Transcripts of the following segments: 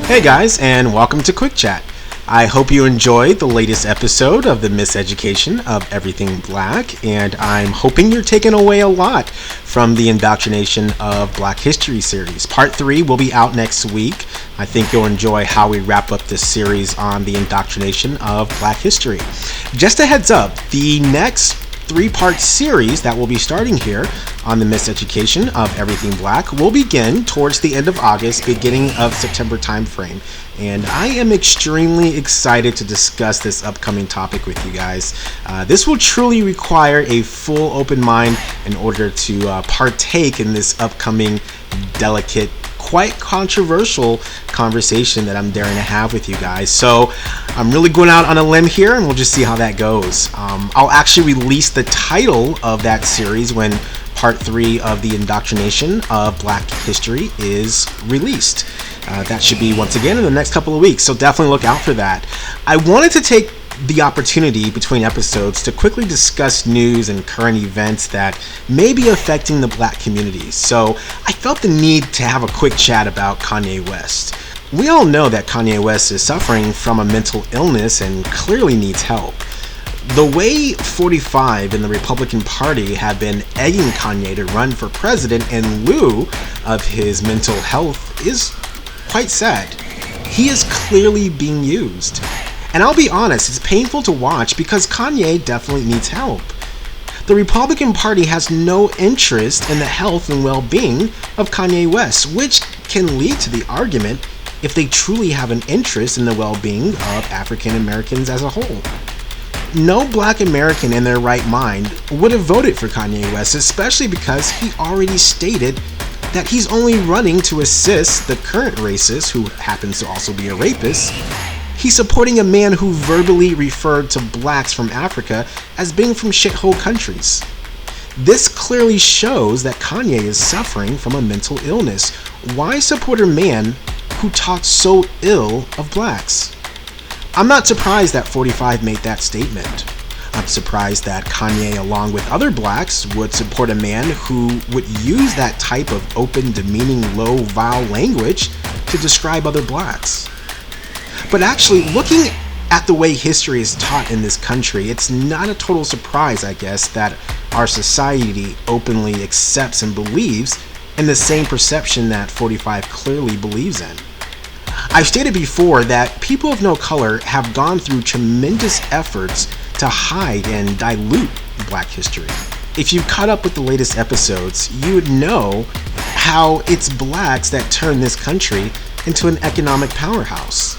Hey guys, and welcome to Quick Chat. I hope you enjoyed the latest episode of the Miseducation of Everything Black, and I'm hoping you're taking away a lot from the Indoctrination of Black History series. Part 3 will be out next week. I think you'll enjoy how we wrap up this series on the indoctrination of Black history. Just a heads up, the next 3-part series that will be starting here on the Miseducation of Everything Black will begin towards the end of August, beginning of September timeframe. And I am extremely excited to discuss this upcoming topic with you guys. This will truly require a full open mind in order to partake in this upcoming delicate, quite controversial conversation that I'm daring to have with you guys. So I'm really going out on a limb here, and we'll just see how that goes. I'll actually release the title of that series when part 3 of the Indoctrination of Black History is released. That should be, once again, in the next couple of weeks, so definitely look out for that. I wanted to take the opportunity between episodes to quickly discuss news and current events that may be affecting the Black communities. So I felt the need to have a quick chat about Kanye West. We all know that Kanye West is suffering from a mental illness and clearly needs help. The way 45 in the Republican Party have been egging Kanye to run for president in lieu of his mental health is quite sad. He is clearly being used. And I'll be honest, it's painful to watch because Kanye definitely needs help. The Republican Party has no interest in the health and well-being of Kanye West, which can lead to the argument if they truly have an interest in the well-being of African Americans as a whole. No Black American in their right mind would have voted for Kanye West, especially because he already stated that he's only running to assist the current racist, who happens to also be a rapist. He's supporting a man who verbally referred to blacks from Africa as being from shithole countries. This clearly shows that Kanye is suffering from a mental illness. Why support a man who talks so ill of blacks? I'm not surprised that 45 made that statement. I'm surprised that Kanye, along with other blacks, would support a man who would use that type of open, demeaning, low, vile language to describe other blacks. But actually, looking at the way history is taught in this country, it's not a total surprise, I guess, that our society openly accepts and believes in the same perception that 45 clearly believes in. I've stated before that people of no color have gone through tremendous efforts to hide and dilute Black history. If you caught up with the latest episodes, you would know how it's blacks that turned this country into an economic powerhouse.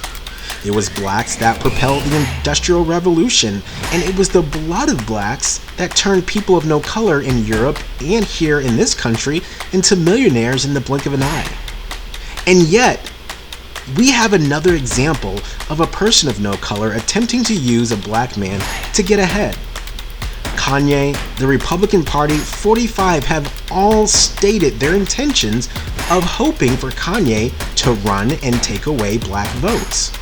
It was blacks that propelled the Industrial Revolution, and it was the blood of blacks that turned people of no color in Europe and here in this country into millionaires in the blink of an eye. And yet, we have another example of a person of no color attempting to use a black man to get ahead. Kanye, the Republican Party, 45 have all stated their intentions of hoping for Kanye to run and take away black votes.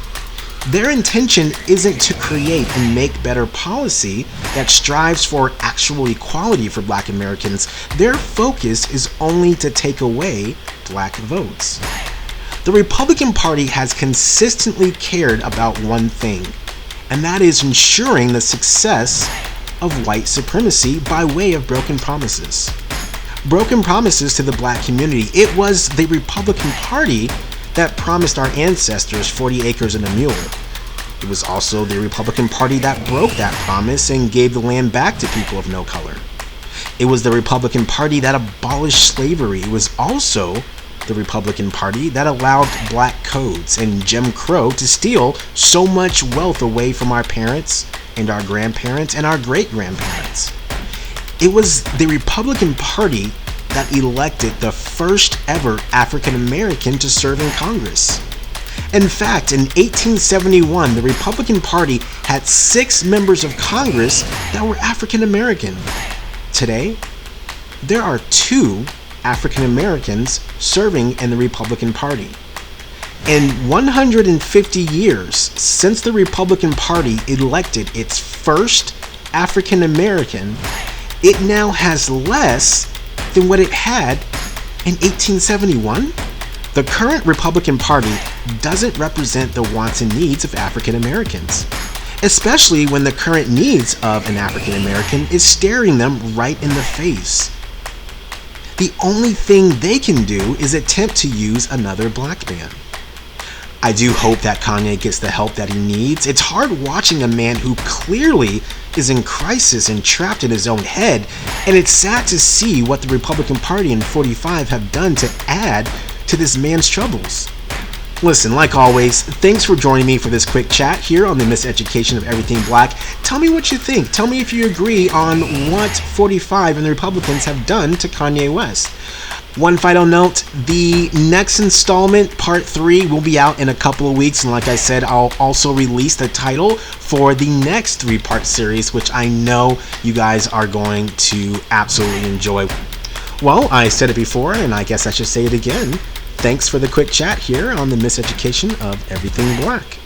Their intention isn't to create and make better policy that strives for actual equality for Black Americans. Their focus is only to take away black votes. The Republican Party has consistently cared about one thing, and that is ensuring the success of white supremacy by way of broken promises. Broken promises to the black community. It was the Republican Party that promised our ancestors 40 acres and a mule. It was also the Republican Party that broke that promise and gave the land back to people of no color. It was the Republican Party that abolished slavery. It was also the Republican Party that allowed black codes and Jim Crow to steal so much wealth away from our parents and our grandparents and our great-grandparents. It was the Republican Party that elected the first ever African American to serve in Congress. In fact, in 1871, the Republican Party had 6 members of Congress that were African American. Today, there are 2 African Americans serving in the Republican Party. In 150 years since the Republican Party elected its first African American, it now has less than what it had in 1871. The current Republican Party doesn't represent the wants and needs of African Americans, especially when the current needs of an African American is staring them right in the face. The only thing they can do is attempt to use another black man. I do hope that Kanye gets the help that he needs. It's hard watching a man who clearly is in crisis and trapped in his own head, and it's sad to see what the Republican Party and 45 have done to add to this man's troubles. Listen, like always, thanks for joining me for this quick chat here on the Miseducation of Everything Black. Tell me what you think. Tell me if you agree on what 45 and the Republicans have done to Kanye West. One final note, the next installment, part 3, will be out in a couple of weeks, and like I said, I'll also release the title for the next 3-part series, which I know you guys are going to absolutely enjoy. Well, I said it before, and I guess I should say it again. Thanks for the quick chat here on the Miseducation of Everything Black.